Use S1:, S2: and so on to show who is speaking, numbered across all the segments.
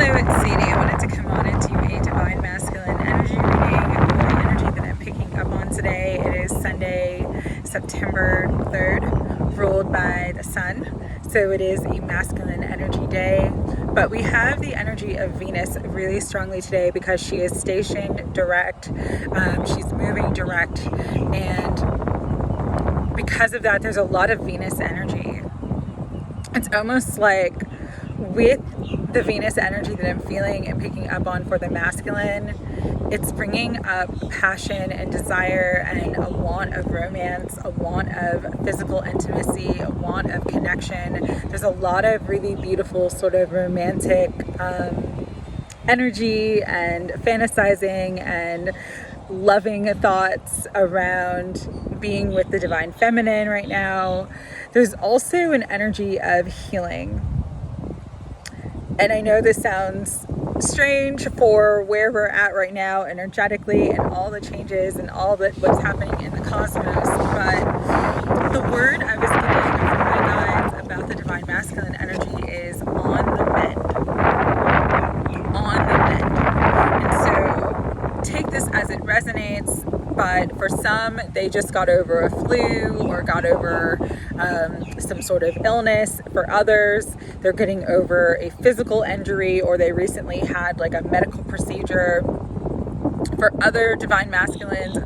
S1: Hello, it's Sadie. I wanted to come on and do a divine masculine energy reading for the energy that I'm picking up on today. It is Sunday, September 3rd, ruled by the sun. So it is a masculine energy day. But we have the energy of Venus really strongly today because she is stationed direct. She's moving direct. And because of that, there's a lot of Venus energy. It's almost like with the Venus energy that I'm feeling and picking up on for the masculine, it's bringing up passion and desire and a want of romance, a want of physical intimacy, a want of connection. There's a lot of really beautiful sort of romantic energy and fantasizing and loving thoughts around being with the divine feminine right now. There's also an energy of healing. And I know this sounds strange for where we're at right now energetically and all the changes and all that what's happening in the cosmos, but the word I was getting from my guides about the divine masculine energy is on the mend. On the mend. And so take this as it resonates, but for some, they just got over a flu or got over some sort of illness. For others, they're getting over a physical injury or they recently had like a medical procedure. For other divine masculines,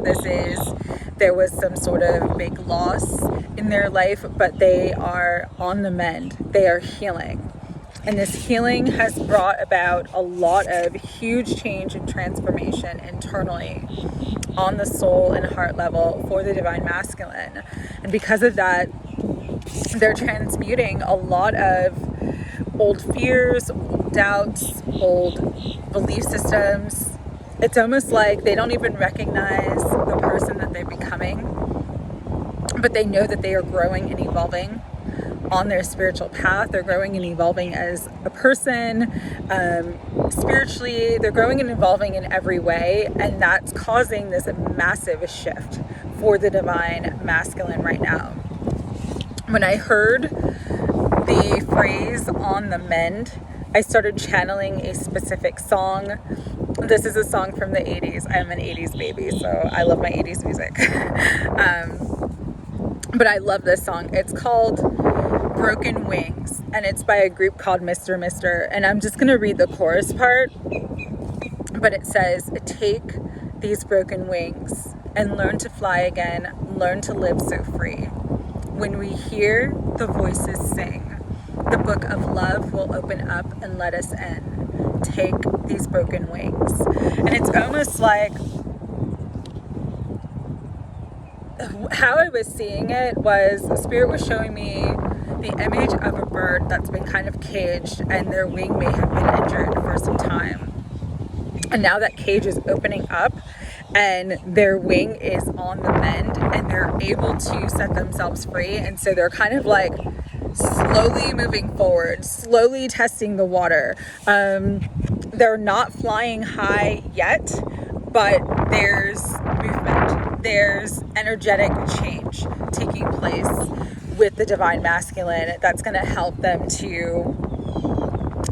S1: there was some sort of big loss in their life, but they are on the mend. They are healing. And this healing has brought about a lot of huge change and transformation internally on the soul and heart level for the divine masculine. And because of that, they're transmuting a lot of old fears, old doubts, old belief systems. It's almost like they don't even recognize the person that they're becoming, but they know that they are growing and evolving on their spiritual path. They're growing and evolving as a person, spiritually. They're growing and evolving in every way, and that's causing this massive shift for the divine masculine right now. When I heard the phrase on the mend, I started channeling a specific song. This is a song from the 80s. I'm an 80s baby, so I love my 80s music. But I love this song. It's called Broken Wings, and it's by a group called Mr. Mister. And I'm just going to read the chorus part, but it says, "Take these broken wings and learn to fly again, learn to live so free. When we hear the voices sing, the book of love will open up and let us in. Take these broken wings." And it's almost like how I was seeing it was Spirit was showing me the image of a bird that's been kind of caged and their wing may have been injured for some time. And now that cage is opening up and their wing is on the mend and they're able to set themselves free. And so they're kind of like slowly moving forward, slowly testing the water. They're not flying high yet, but there's movement. There's energetic change taking place with the divine masculine that's going to help them to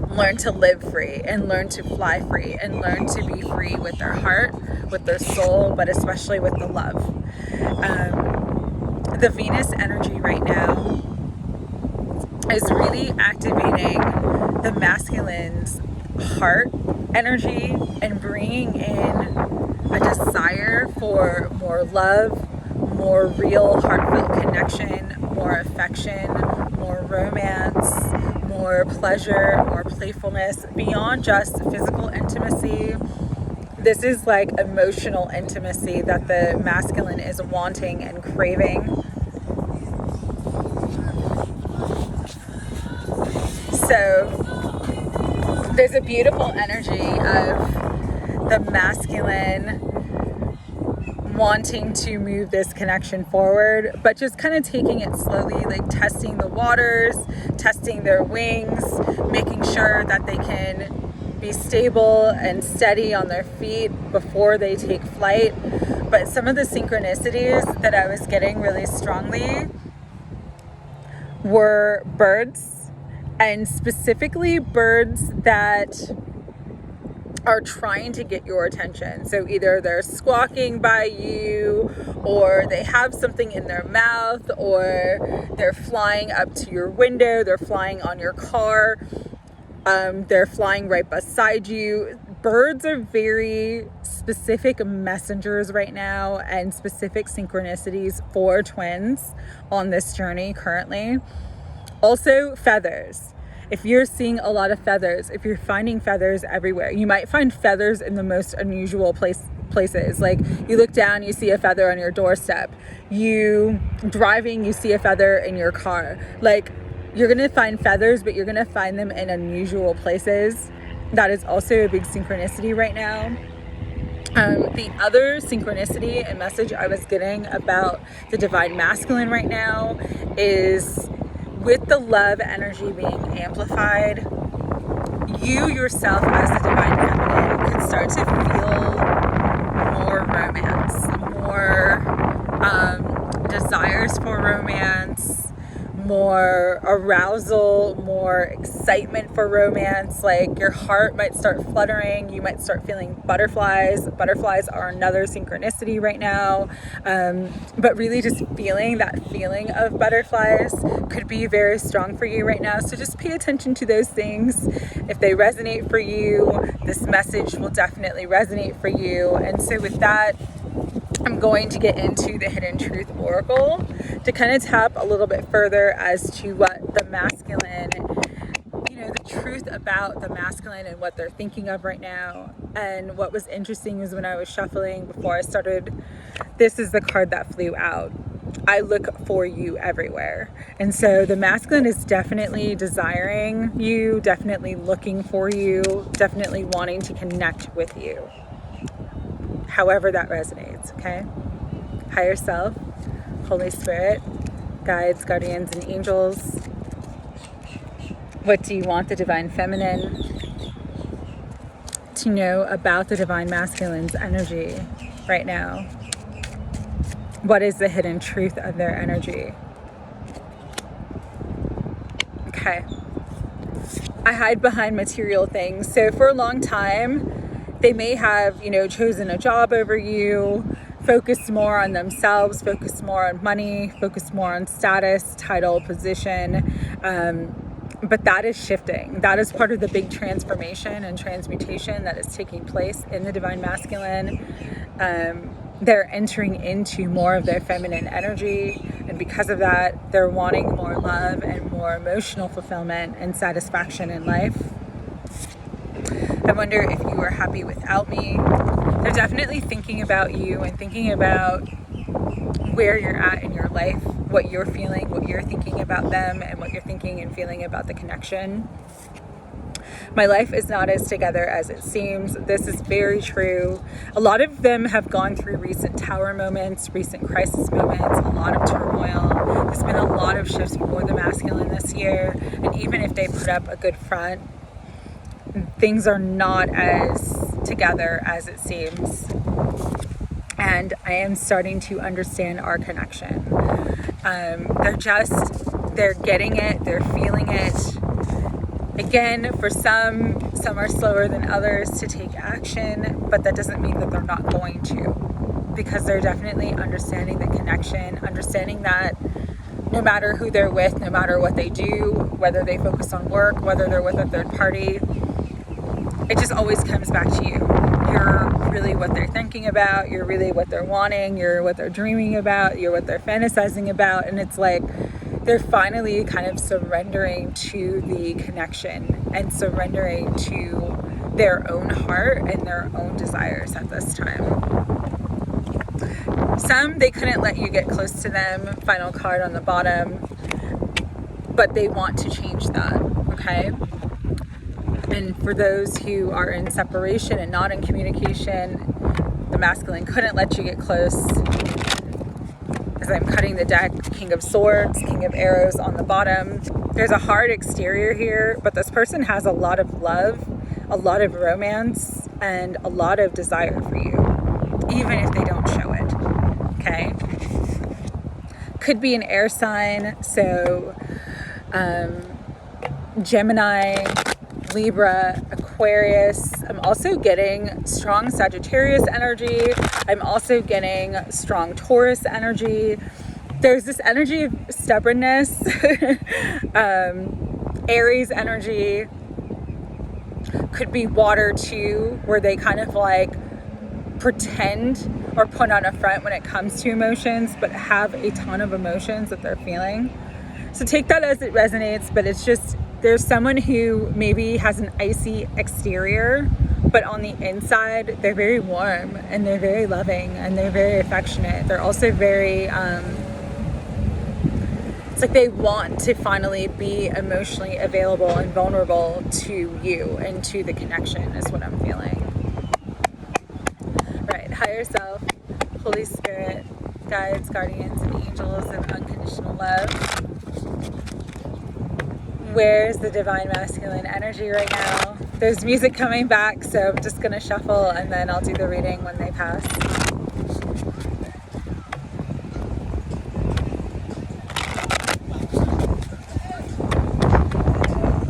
S1: learn to live free and learn to fly free and learn to be free with their heart, with their soul, but especially with the love. The Venus energy right now is really activating the masculine's heart energy and bringing in a desire for more love, more real heartfelt connection, more affection, more romance, more pleasure, more playfulness, beyond just physical intimacy. This is like emotional intimacy that the masculine is wanting and craving. So there's a beautiful energy of the masculine wanting to move this connection forward, but just kind of taking it slowly, like testing the waters, testing their wings, making sure that they can be stable and steady on their feet before they take flight. But some of the synchronicities that I was getting really strongly were birds, and specifically birds that are trying to get your attention. So either they're squawking by you, or they have something in their mouth, or they're flying up to your window, they're flying on your car, they're flying right beside you. Birds are very specific messengers right now, and specific synchronicities for twins on this journey currently. Also, feathers. If you're seeing a lot of feathers, if you're finding feathers everywhere, you might find feathers in the most unusual places. Like, you look down, you see a feather on your doorstep. You driving, you see a feather in your car. Like, you're going to find feathers, but you're going to find them in unusual places. That is also a big synchronicity right now. The other synchronicity and message I was getting about the divine masculine right now is, with the love energy being amplified, you yourself as the divine feminine could start to feel more romance, more desires for romance, more arousal, more excitement for romance. Like, your heart might start fluttering, you might start feeling butterflies. Butterflies are another synchronicity right now, but really just feeling that feeling of butterflies could be very strong for you right now. So just pay attention to those things. If they resonate for you, this message will definitely resonate for you. And so with that, I'm going to get into the Hidden Truth Oracle to kind of tap a little bit further as to what the masculine, the truth about the masculine and what they're thinking of right now. And what was interesting was, when I was shuffling before I started, this is the card that flew out. I look for you everywhere. And so the masculine is definitely desiring you, definitely looking for you, definitely wanting to connect with you. However that resonates, okay? Higher self, Holy Spirit, guides, guardians, and angels. What do you want the divine feminine to know about the divine masculine's energy right now? What is the hidden truth of their energy? Okay. I hide behind material things. So for a long time, they may have, chosen a job over you, focused more on themselves, focused more on money, focused more on status, title, position. But that is shifting. That is part of the big transformation and transmutation that is taking place in the divine masculine. They're entering into more of their feminine energy. And because of that, they're wanting more love and more emotional fulfillment and satisfaction in life. I wonder if you are happy without me. They're definitely thinking about you and thinking about where you're at in your life, what you're feeling, what you're thinking about them, and what you're thinking and feeling about the connection. My life is not as together as it seems. This is very true. A lot of them have gone through recent tower moments, recent crisis moments, a lot of turmoil. There's been a lot of shifts for the masculine this year. And even if they put up a good front, things are not as together as it seems. And I am starting to understand our connection. They're getting it, they're feeling it. Again, for some are slower than others to take action, but that doesn't mean that they're not going to, because they're definitely understanding the connection, understanding that no matter who they're with, no matter what they do, whether they focus on work, whether they're with a third party, it just always comes back to you. You're really what they're thinking about, you're really what they're wanting, you're what they're dreaming about, you're what they're fantasizing about. And it's like they're finally kind of surrendering to the connection and surrendering to their own heart and their own desires at this time. Some, they couldn't let you get close to them, final card on the bottom, but they want to change that, okay? And for those who are in separation and not in communication, the masculine couldn't let you get close. As I'm cutting the deck, King of Swords, King of Arrows on the bottom. There's a hard exterior here, but this person has a lot of love, a lot of romance, and a lot of desire for you, even if they don't show it, okay? Could be an air sign, so Gemini, Libra, Aquarius, Aquarius. I'm also getting strong Sagittarius energy. I'm also getting strong Taurus energy. There's this energy of stubbornness, Aries energy. Could be water too, where they kind of like pretend or put on a front when it comes to emotions, but have a ton of emotions that they're feeling. So take that as it resonates, but it's just, there's someone who maybe has an icy exterior, but on the inside, they're very warm and they're very loving and they're very affectionate. They're also very, it's like they want to finally be emotionally available and vulnerable to you and to the connection is what I'm feeling. Right, higher self, Holy Spirit, guides, guardians, and angels of unconditional love. Where's the divine masculine energy right now? There's music coming back, so I'm just gonna shuffle and then I'll do the reading when they pass.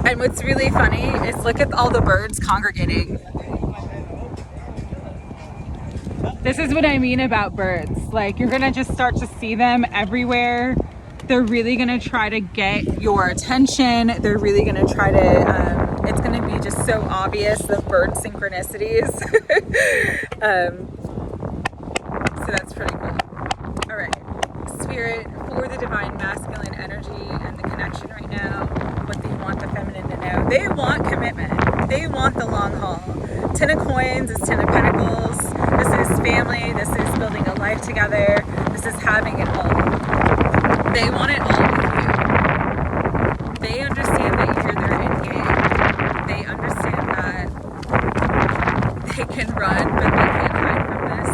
S1: And what's really funny is look at all the birds congregating. This is what I mean about birds. Like, you're gonna just start to see them everywhere. They're really gonna try to get your attention. They're really gonna try to, it's gonna be just so obvious, the bird synchronicities. So that's pretty cool. All right, Spirit, for the divine masculine energy and the connection right now, what they want the feminine to know. They want commitment. They want the long haul. 10 of coins is 10 of pentacles. This is family. This is building a life together. This is having it all. They want it all with you. They understand that you're their end game. They understand that they can run, but they can't hide from this.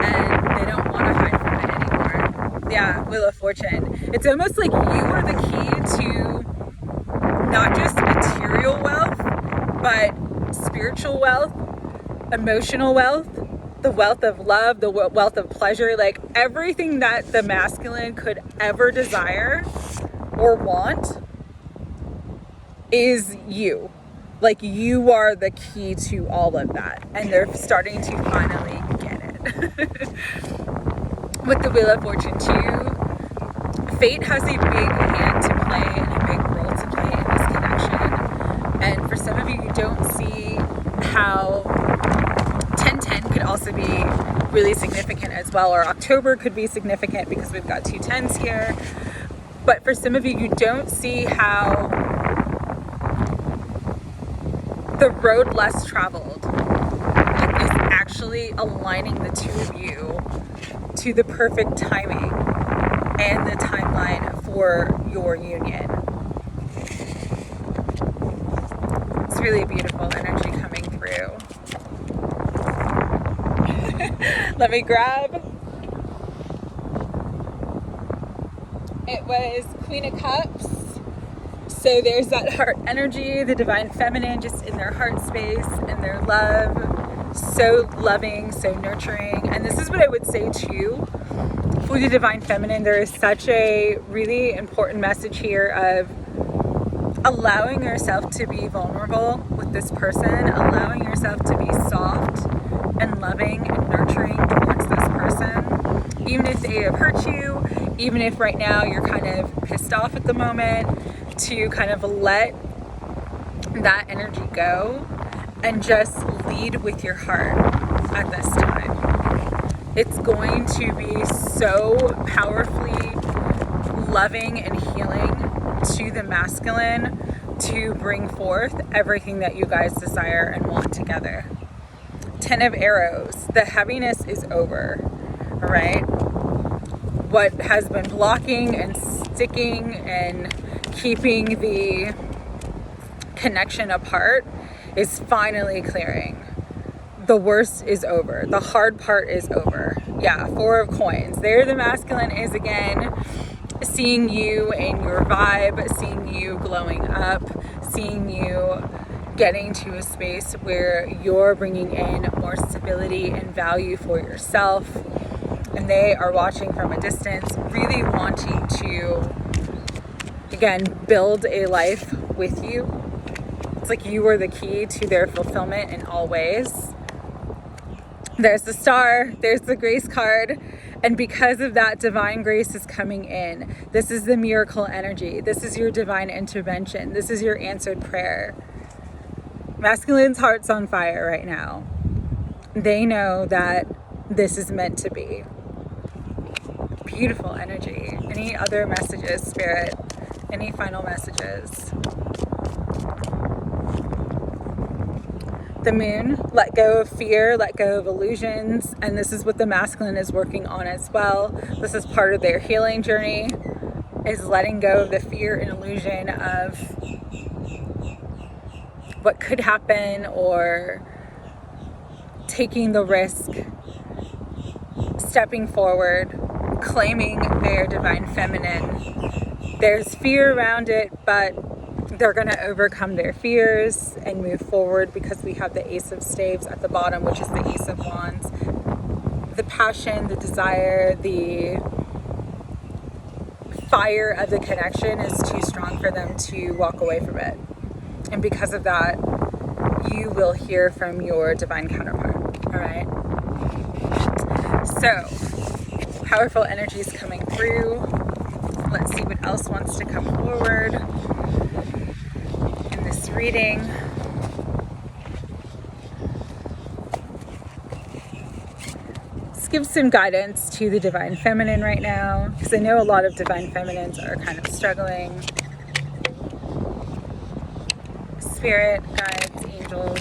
S1: And they don't want to hide from it anymore. Yeah, Wheel of Fortune. It's almost like you are the key to not just material wealth, but spiritual wealth, emotional wealth, the wealth of love, the wealth of pleasure, like everything that the masculine could ever desire or want is you. Like, you are the key to all of that. And they're starting to finally get it. With the Wheel of Fortune too, fate has a big hand to play and a big role to play in this connection. And for some of you, you don't see how 1010 could also be really significant as well, or October could be significant because we've got two 10s here. But for some of you, you don't see how the road less traveled is actually aligning the two of you to the perfect timing and the timeline for your union. It's really beautiful energy coming through. Let me grab. It was Queen of Cups. So there's that heart energy, the divine feminine just in their heart space and their love. So loving, so nurturing. And this is what I would say too. For the divine feminine, there is such a really important message here of allowing yourself to be vulnerable with this person, allowing yourself to be soft and loving and nurturing towards this person, even if they have hurt you, even if right now you're kind of pissed off at the moment, to kind of let that energy go and just lead with your heart at this time. It's going to be so powerfully loving and healing to the masculine to bring forth everything that you guys desire and want together. 10 of Arrows, the heaviness is over, all right? What has been blocking and sticking and keeping the connection apart is finally clearing. The worst is over. The hard part is over. Yeah, 4 of Coins. There the masculine is again, seeing you in your vibe, seeing you glowing up, seeing you getting to a space where you're bringing in more stability and value for yourself. And they are watching from a distance, really wanting to, again, build a life with you. It's like you are the key to their fulfillment in all ways. There's the star, there's the grace card, and because of that, divine grace is coming in. This is the miracle energy. This is your divine intervention. This is your answered prayer. Masculine's heart's on fire right now. They know that this is meant to be. Beautiful energy. Any other messages, Spirit? Any final messages? The moon, let go of fear, let go of illusions, and this is what the masculine is working on as well. This is part of their healing journey, is letting go of the fear and illusion of what could happen, or taking the risk, stepping forward, claiming their divine feminine. There's fear around it, but they're going to overcome their fears and move forward, because we have the Ace of Staves at the bottom, which is the Ace of Wands. The passion, the desire, the fire of the connection is too strong for them to walk away from it. And because of that, you will hear from your divine counterpart. All right? So, powerful energies coming through. Let's see what else wants to come forward in this reading. Let's give some guidance to the divine feminine right now, because I know a lot of divine feminines are kind of struggling. Spirit, guides, angels,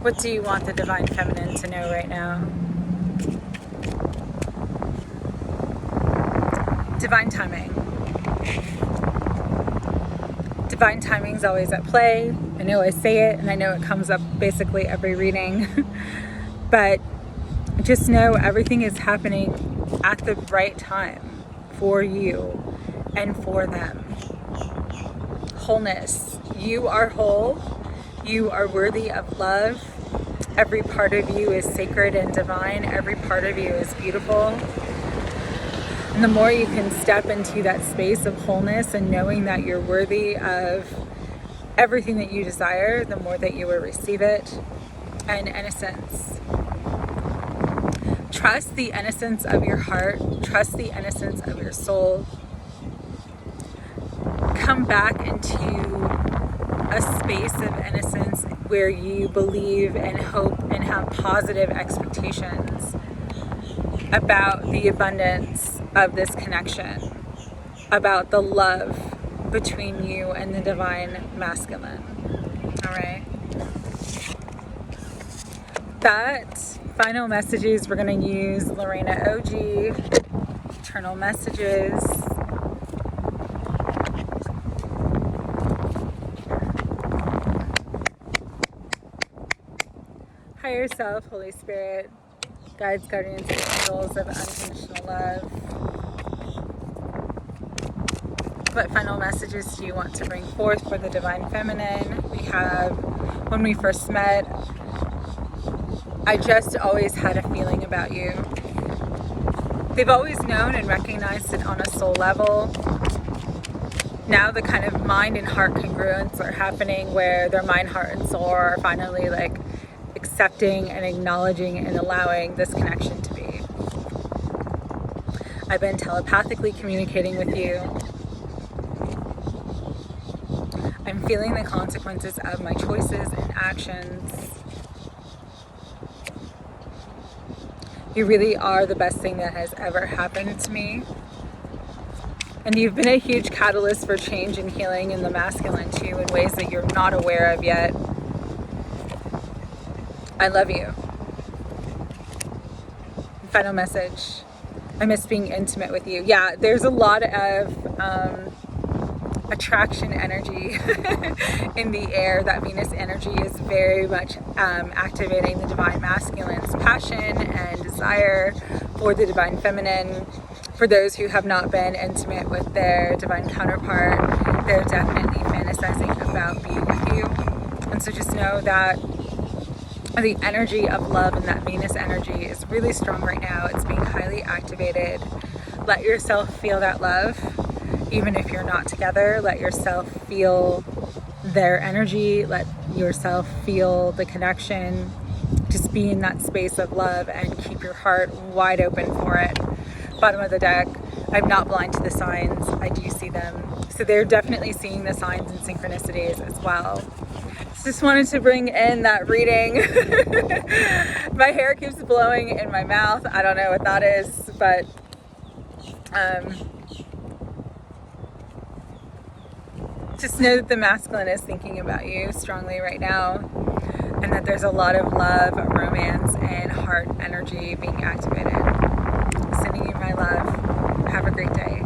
S1: what do you want the divine feminine to know right now? Divine timing. Divine timing is always at play. I know I say it, and I know it comes up basically every reading. But just know everything is happening at the right time for you and for them. Wholeness. You are whole. You are worthy of love. Every part of you is sacred and divine. Every part of you is beautiful. And the more you can step into that space of wholeness and knowing that you're worthy of everything that you desire, the more that you will receive it. And innocence. Trust the innocence of your heart. Trust the innocence of your soul. Come back into a space of innocence where you believe and hope and have positive expectations about the abundance of this connection, about the love between you and the divine masculine. All right. That final messages, we're going to use Lorena OG, eternal messages. Higher self, Holy Spirit, guides, guardians, and angels of unconditional love. What final messages do you want to bring forth for the divine feminine? We have, when we first met, I just always had a feeling about you. They've always known and recognized it on a soul level. Now the kind of mind and heart congruence are happening, where their mind, heart, and soul are finally like accepting and acknowledging and allowing this connection to be. I've been telepathically communicating with you. I'm feeling the consequences of my choices and actions. You really are the best thing that has ever happened to me. And you've been a huge catalyst for change and healing in the masculine too, in ways that you're not aware of yet. I love you. Final message. I miss being intimate with you. Yeah, there's a lot of attraction energy in the air. That Venus energy is very much activating the divine masculine's passion and desire for the divine feminine. For those who have not been intimate with their divine counterpart, they're definitely fantasizing about being with you. And so just know that the energy of love and that Venus energy is really strong right now. It's being highly activated. Let yourself feel that love. even if you're not together, let yourself feel their energy, let yourself feel the connection. Just be in that space of love and keep your heart wide open for it. Bottom of the deck, I'm not blind to the signs. I do see them. So they're definitely seeing the signs and synchronicities as well. Just wanted to bring in that reading. My hair keeps blowing in my mouth. I don't know what that is, but just know that the masculine is thinking about you strongly right now, and that there's a lot of love, romance, and heart energy being activated. Sending you my love. Have a great day.